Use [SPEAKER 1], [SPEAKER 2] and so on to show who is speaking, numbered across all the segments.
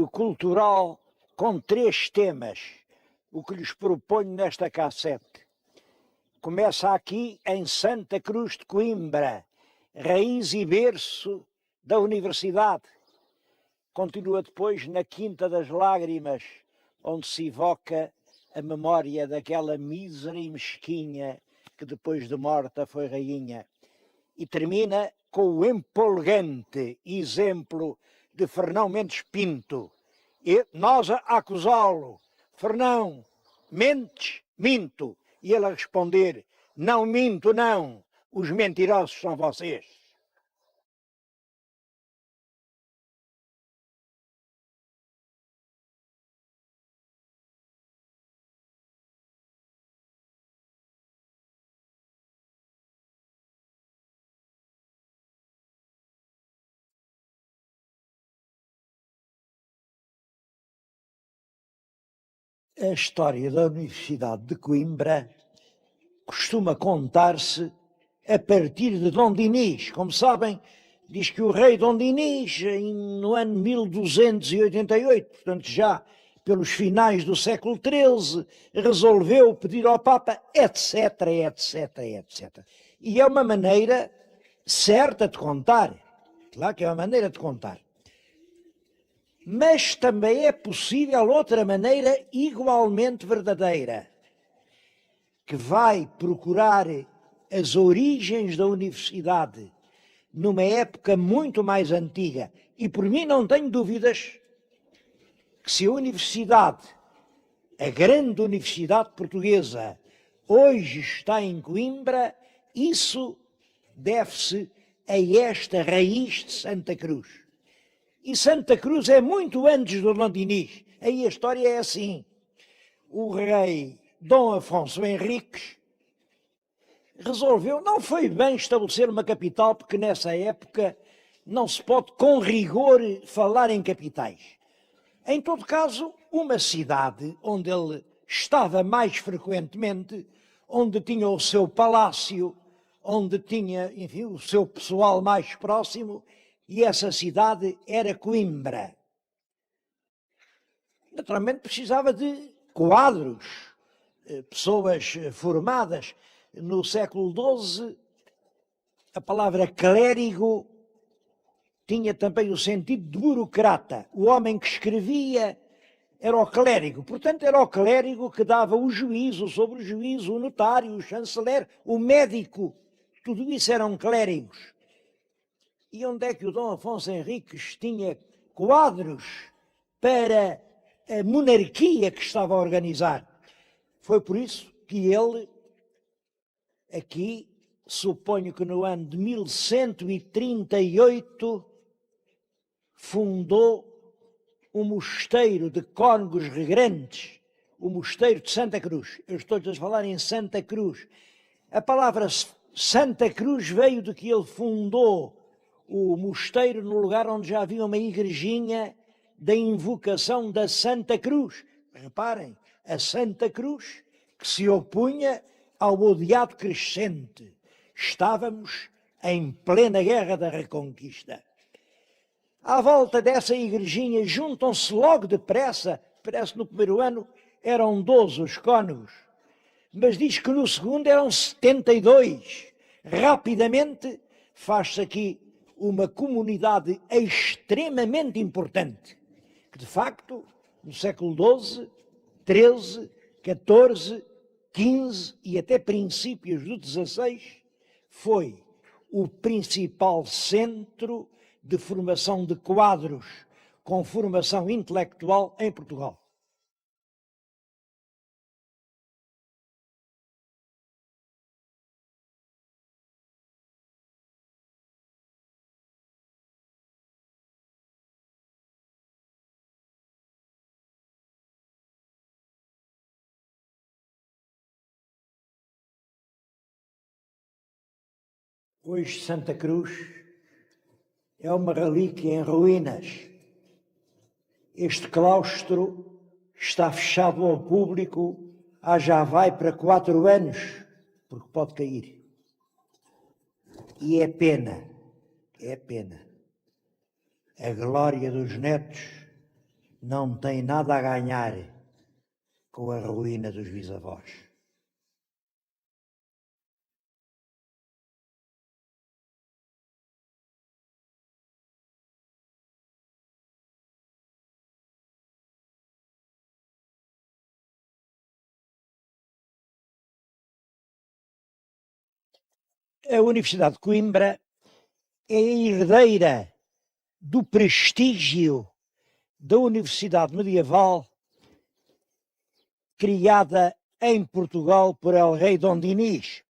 [SPEAKER 1] passeio cultural com 3 temas, o que lhes proponho nesta cassete. Começa aqui em Santa Cruz de Coimbra, raiz e berço da Universidade. Continua depois na Quinta das Lágrimas, onde se evoca a memória daquela mísera e mesquinha que depois de morta foi rainha. E termina com o empolgante exemplo de Fernão Mendes Pinto. E nós a acusá-lo: Fernão, mentes? Minto. E ele a responder: não minto, não. Os mentirosos são vocês. A história da Universidade de Coimbra costuma contar-se a partir de Dom Dinis. Como sabem, diz que o rei Dom Dinis, no ano 1288, portanto já pelos finais do século XIII, resolveu pedir ao Papa, etc, etc, etc. E é uma maneira certa de contar. Claro que é uma maneira de contar. Mas também é possível outra maneira igualmente verdadeira, que vai procurar as origens da universidade numa época muito mais antiga. E por mim não tenho dúvidas que se a universidade, a grande universidade portuguesa, hoje está em Coimbra, isso deve-se a esta raiz de Santa Cruz. E Santa Cruz é muito antes do Dom Dinis. Aí a história é assim. O rei Dom Afonso Henriques resolveu, não foi bem estabelecer uma capital, porque nessa época não se pode com rigor falar em capitais. Em todo caso, uma cidade onde ele estava mais frequentemente, onde tinha o seu palácio, onde tinha, enfim, o seu pessoal mais próximo, e essa cidade era Coimbra. Naturalmente precisava de quadros, pessoas formadas. No século XII, a palavra clérigo tinha também o sentido de burocrata. O homem que escrevia era o clérigo. Portanto, era o clérigo que dava o juízo sobre o juízo, o notário, o chanceler, o médico. Tudo isso eram clérigos. E onde é que o Dom Afonso Henriques tinha quadros para a monarquia que estava a organizar? Foi por isso que ele, aqui, suponho que no ano de 1138, fundou o mosteiro de Cónegos Regrantes, o mosteiro de Santa Cruz. Eu estou-lhes a falar em Santa Cruz. A palavra Santa Cruz veio de que ele fundou o mosteiro no lugar onde já havia uma igrejinha da invocação da Santa Cruz. Reparem, a Santa Cruz que se opunha ao odiado crescente. Estávamos em plena guerra da Reconquista. À volta dessa igrejinha juntam-se logo depressa, parece que no primeiro ano eram 12 os cônegos, mas diz que no segundo eram 72. Rapidamente faz-se aqui uma comunidade extremamente importante, que de facto no século XII, XIII, XIV, XV e até princípios do XVI foi o principal centro de formação de quadros com formação intelectual em Portugal. Hoje Santa Cruz é uma relíquia em ruínas. Este claustro está fechado ao público há já vai para 4 anos, porque pode cair. E é pena. A glória dos netos não tem nada a ganhar com a ruína dos bisavós. A Universidade de Coimbra é a herdeira do prestígio da Universidade Medieval criada em Portugal por El Rei Dom Dinis.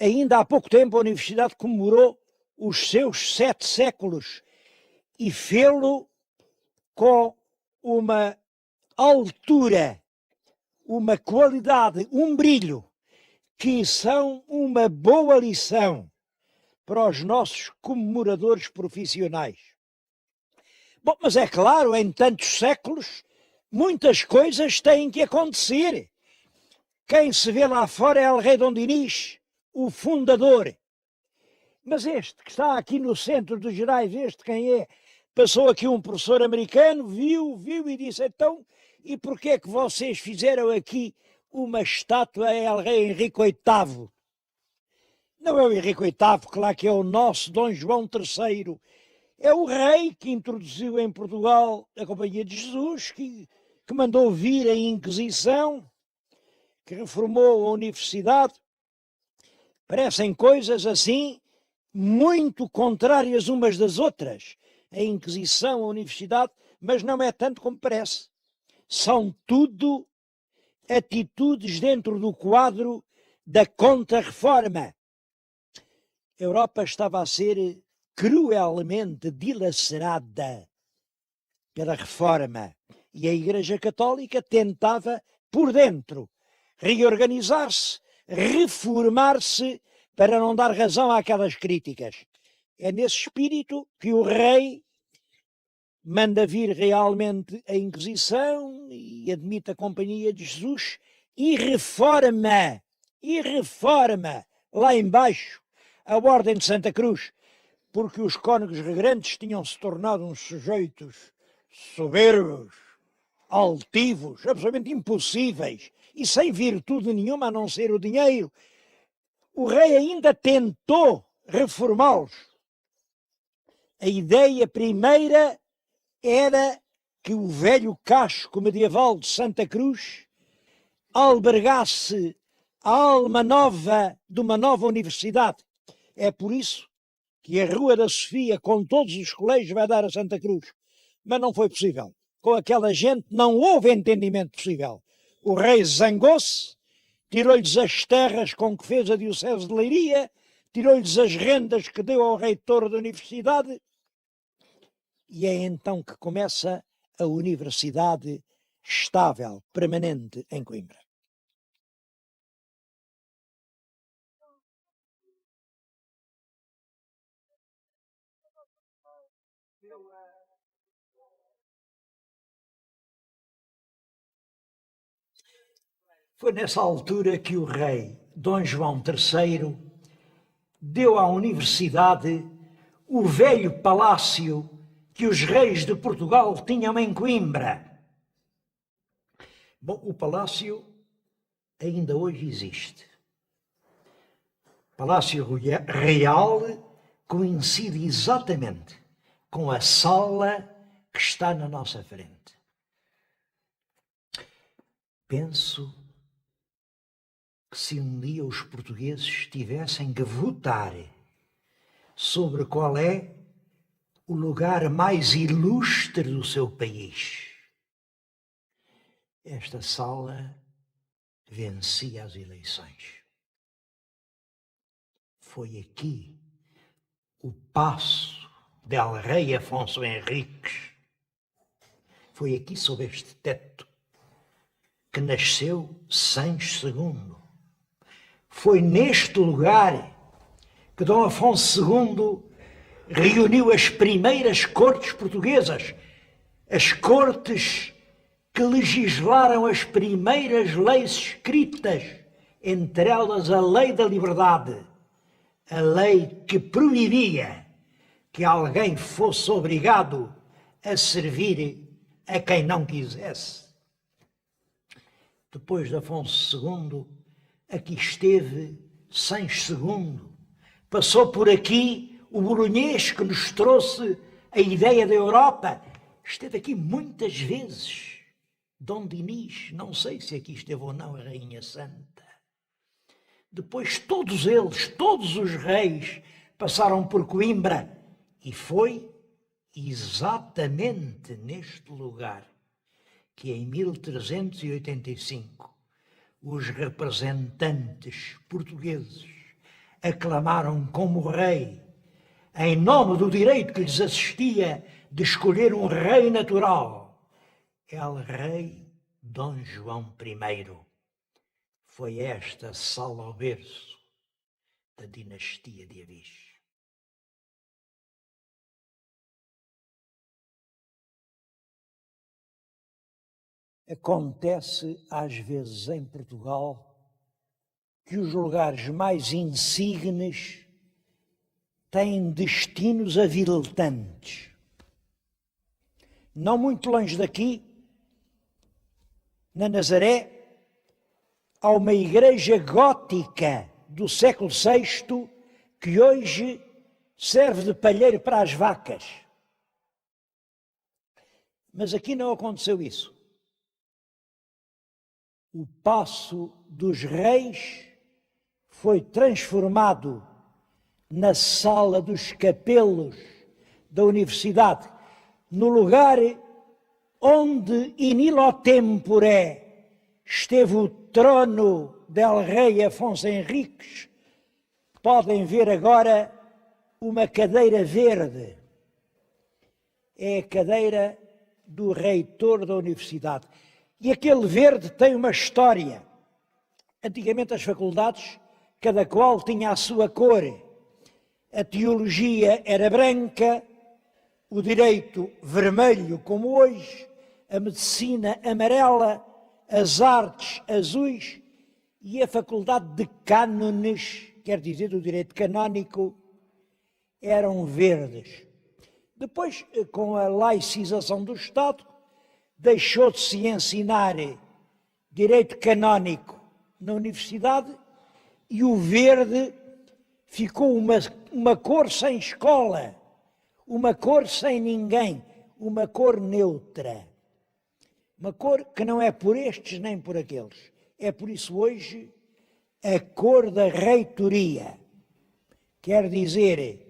[SPEAKER 1] Ainda há pouco tempo a Universidade comemorou os seus 7 séculos e fê-lo com uma altura, uma qualidade, um brilho que são uma boa lição para os nossos comemoradores profissionais. Bom, mas é claro, em tantos séculos, muitas coisas têm que acontecer. Quem se vê lá fora é El Rei Dom Dinis, o fundador. Mas este que está aqui no centro dos Gerais, este quem é? Passou aqui um professor americano, viu e disse, então, e porquê é que vocês fizeram aqui uma estátua a El Rei Henrique VIII? Não é o Henrique VIII, claro que é o nosso Dom João III. É o rei que introduziu em Portugal a Companhia de Jesus, que mandou vir a Inquisição, que reformou a Universidade. Parecem coisas assim muito contrárias umas das outras. A Inquisição, a Universidade, mas não é tanto como parece. São tudo atitudes dentro do quadro da Contra-Reforma. A Europa estava a ser cruelmente dilacerada pela Reforma e a Igreja Católica tentava, por dentro, reorganizar-se, reformar-se para não dar razão àquelas críticas. É nesse espírito que o rei manda vir realmente a Inquisição e admite a Companhia de Jesus e reforma lá embaixo a Ordem de Santa Cruz, porque os cônegos regrantes tinham-se tornado uns sujeitos soberbos, altivos, absolutamente impossíveis e sem virtude nenhuma a não ser o dinheiro. O rei ainda tentou reformá-los. A ideia primeira era que o velho casco medieval de Santa Cruz albergasse a alma nova de uma nova universidade. É por isso que a Rua da Sofia, com todos os colégios, vai dar a Santa Cruz. Mas não foi possível. Com aquela gente não houve entendimento possível. O rei zangou-se, tirou-lhes as terras com que fez a Diocese de Leiria, tirou-lhes as rendas que deu ao reitor da universidade, e é então que começa a universidade estável, permanente em Coimbra. Foi nessa altura que o rei Dom João III deu à universidade o velho palácio que os reis de Portugal tinham em Coimbra. Bom, o palácio ainda hoje existe. Palácio Real coincide exatamente com a sala que está na nossa frente. Penso que se um dia os portugueses tivessem que votar sobre qual é o lugar mais ilustre do seu país, esta sala vencia as eleições. Foi aqui o paço del Rei Afonso Henriques. Foi aqui, sob este teto, que nasceu Sancho II. Foi neste lugar que Dom Afonso II reuniu as primeiras cortes portuguesas, as cortes que legislaram as primeiras leis escritas, entre elas a Lei da Liberdade, a lei que proibia que alguém fosse obrigado a servir a quem não quisesse. Depois de Afonso II, aqui esteve Sancho II. Passou por aqui o Bolonhês, que nos trouxe a ideia da Europa. Esteve aqui muitas vezes. Dom Dinis, não sei se aqui esteve ou não a Rainha Santa. Depois todos eles, todos os reis, passaram por Coimbra. E foi exatamente neste lugar que em 1385 os representantes portugueses aclamaram como rei, em nome do direito que lhes assistia de escolher um rei natural, El Rei Dom João I. Foi esta sala ao berço da dinastia de Avis. Acontece às vezes em Portugal que os lugares mais insignes têm destinos aviltantes. Não muito longe daqui, na Nazaré, há uma igreja gótica do século VI que hoje serve de palheiro para as vacas. Mas aqui não aconteceu isso. O Paço dos Reis foi transformado na Sala dos Capelos da Universidade, no lugar onde in illo tempore esteve o trono del rei Afonso Henriques. Podem ver agora uma cadeira verde. É a cadeira do reitor da universidade. E aquele verde tem uma história. Antigamente as faculdades, cada qual tinha a sua cor. A teologia era branca, o direito vermelho, como hoje, a medicina amarela, as artes azuis e a faculdade de cânones, quer dizer, do direito canónico, eram verdes. Depois, com a laicização do Estado, deixou de se ensinar direito canónico na universidade e o verde ficou uma cor sem escola, uma cor sem ninguém, uma cor neutra. Uma cor que não é por estes nem por aqueles. É por isso hoje a cor da reitoria. Quer dizer,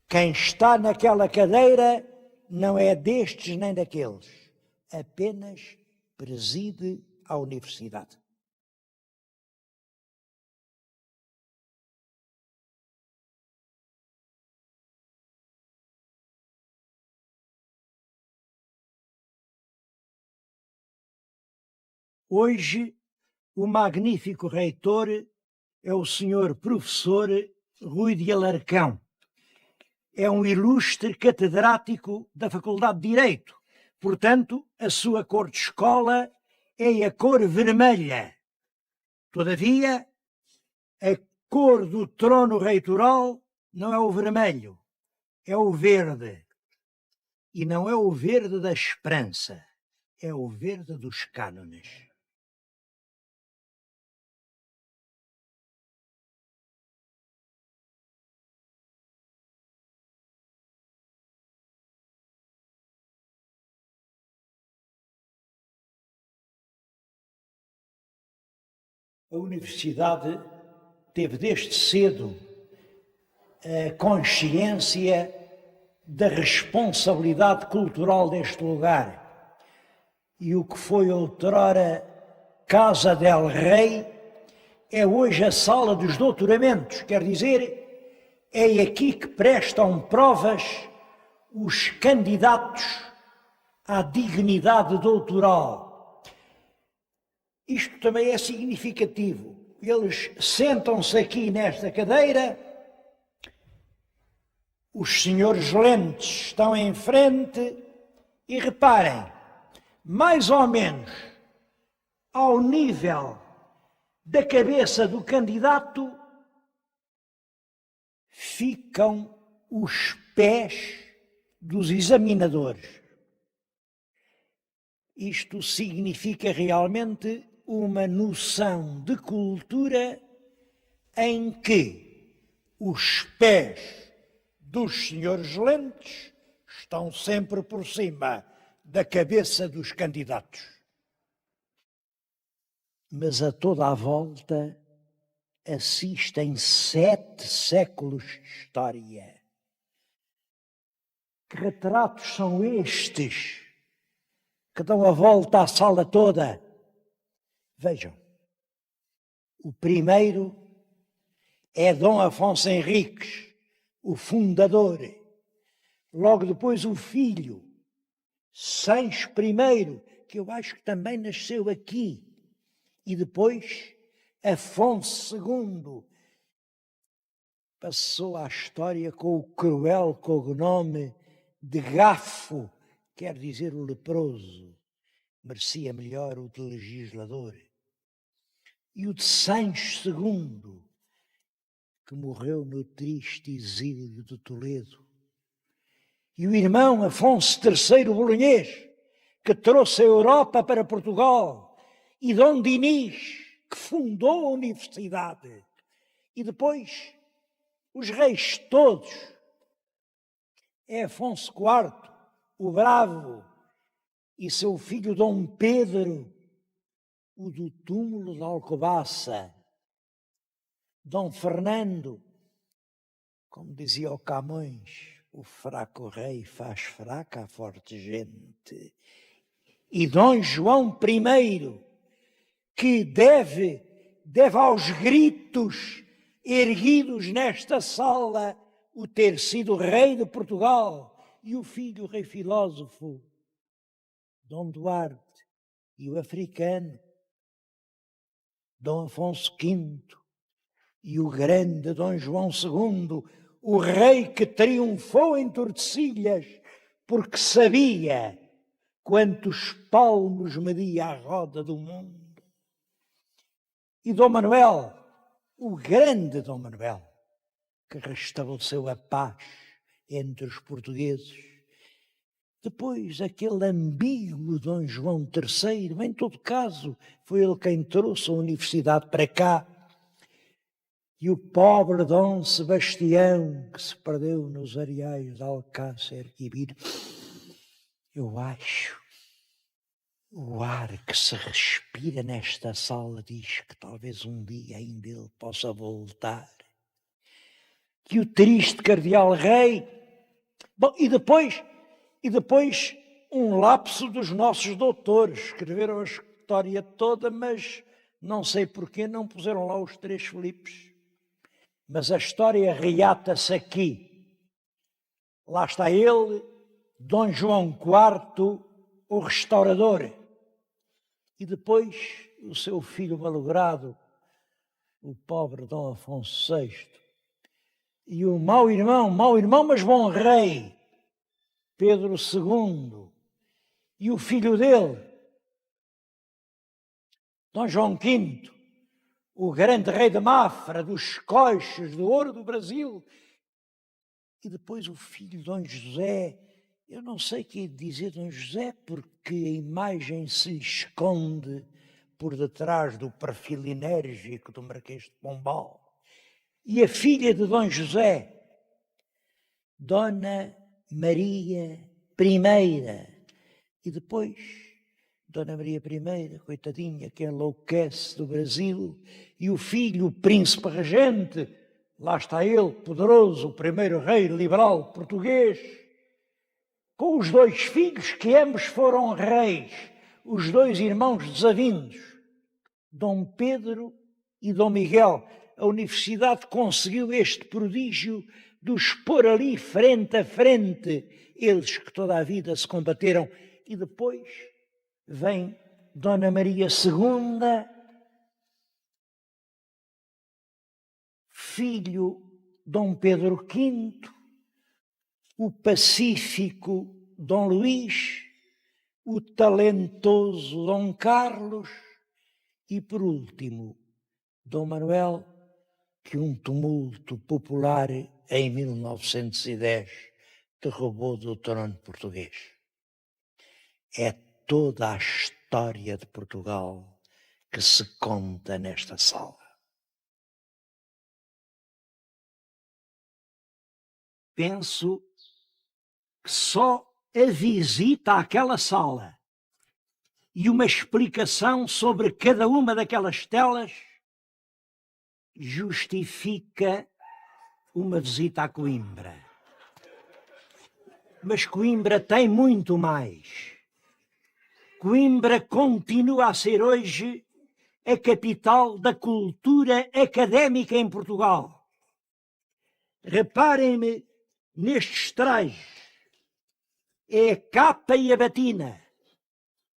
[SPEAKER 1] quem está naquela cadeira não é destes nem daqueles, apenas preside a universidade. Hoje, o magnífico reitor é o senhor professor Rui de Alarcão. É um ilustre catedrático da Faculdade de Direito. Portanto, a sua cor de escola é a cor vermelha. Todavia, a cor do trono reitoral não é o vermelho, é o verde. E não é o verde da esperança, é o verde dos cânones. A universidade teve desde cedo a consciência da responsabilidade cultural deste lugar. E o que foi outrora Casa del Rei é hoje a sala dos doutoramentos, quer dizer, é aqui que prestam provas os candidatos à dignidade doutoral. Isto também é significativo. Eles sentam-se aqui nesta cadeira, os senhores lentes estão em frente e reparem, mais ou menos ao nível da cabeça do candidato ficam os pés dos examinadores. Isto significa realmente uma noção de cultura em que os pés dos senhores Lentes estão sempre por cima da cabeça dos candidatos. Mas a toda a volta assistem 7 séculos de história. Que retratos são estes que dão a volta à sala toda? Vejam, o primeiro é Dom Afonso Henriques, o fundador. Logo depois o filho, Sancho I, que eu acho que também nasceu aqui. E depois Afonso II. Passou à história com o cruel cognome de Gafo, quer dizer o leproso. Merecia melhor o de legislador. E o de Sancho II, que morreu no triste exílio de Toledo. E o irmão Afonso III Bolonhês, que trouxe a Europa para Portugal. E Dom Dinis, que fundou a universidade. E depois, os reis todos. É Afonso IV, o Bravo, e seu filho Dom Pedro, o do túmulo de Alcobaça. Dom Fernando, como dizia o Camões, o fraco rei faz fraca a forte gente. E Dom João I, que deve aos gritos erguidos nesta sala o ter sido rei de Portugal. E o filho, o rei filósofo, Dom Duarte, e o africano, Dom Afonso V, e o grande Dom João II, o rei que triunfou em Tordesilhas, porque sabia quantos palmos media a roda do mundo. E Dom Manuel, o grande Dom Manuel, que restabeleceu a paz entre os portugueses. Depois, aquele ambíguo Dom João III, em todo caso, foi ele quem trouxe a universidade para cá. E o pobre Dom Sebastião, que se perdeu nos areais de Alcácer e Quibir. Eu acho, o ar que se respira nesta sala diz que talvez um dia ainda ele possa voltar. Que o triste cardeal rei... Bom, e depois um lapso dos nossos doutores. Escreveram a história toda, mas não sei porquê não puseram lá os 3 Filipes. Mas a história reata-se aqui. Lá está ele, Dom João IV, o restaurador. E depois o seu filho malogrado, o pobre Dom Afonso VI. E o mau irmão, mas bom rei, Pedro II. E o filho dele, Dom João V, o grande rei de Mafra, dos coixos, do ouro do Brasil. E depois o filho Dom José. Eu não sei o que é dizer Dom José, porque a imagem se lhe esconde por detrás do perfil enérgico do Marquês de Pombal. E a filha de Dom José, Dona Maria I. E depois, Dona Maria I, coitadinha, que enlouquece do Brasil. E o filho, o príncipe regente, lá está ele, poderoso, o primeiro rei liberal português, com os 2 filhos que ambos foram reis, os 2 irmãos desavindos, Dom Pedro e Dom Miguel. A universidade conseguiu este prodígio de os pôr ali frente a frente, eles que toda a vida se combateram. E depois vem Dona Maria II, filho Dom Pedro V, o pacífico Dom Luís, o talentoso Dom Carlos e, por último, Dom Manuel, que um tumulto popular em 1910 derrubou do trono português. É toda a história de Portugal que se conta nesta sala. Penso que só a visita àquela sala e uma explicação sobre cada uma daquelas telas justifica uma visita a Coimbra. Mas Coimbra tem muito mais. Coimbra continua a ser hoje a capital da cultura académica em Portugal. Reparem-me nestes trajos. É a capa e a batina,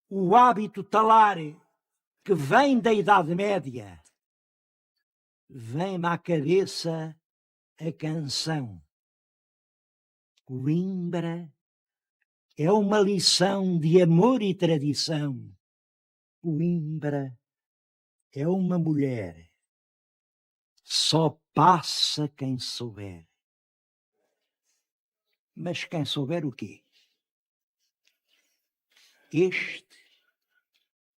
[SPEAKER 1] o hábito talar que vem da Idade Média. Vem-me à cabeça a canção. Coimbra é uma lição de amor e tradição. Coimbra é uma mulher. Só passa quem souber. Mas quem souber o quê? Este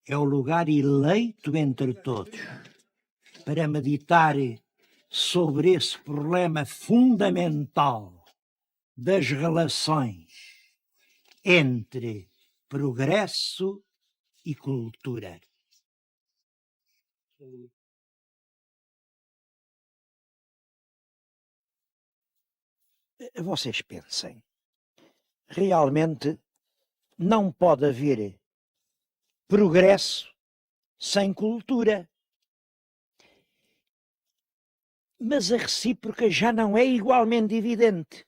[SPEAKER 1] é o lugar eleito entre todos para meditar sobre esse problema fundamental das relações entre progresso e cultura. Vocês pensem, realmente não pode haver progresso sem cultura. Mas a recíproca já não é igualmente evidente.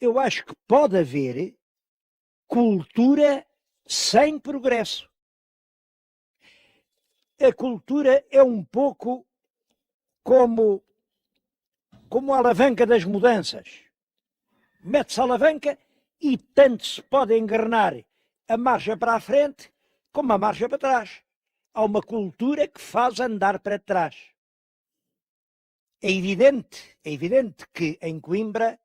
[SPEAKER 1] Eu acho que pode haver cultura sem progresso. A cultura é um pouco como a alavanca das mudanças. Mete-se a alavanca e tanto se pode engrenar a marcha para a frente como a marcha para trás. Há uma cultura que faz andar para trás. É evidente que em Coimbra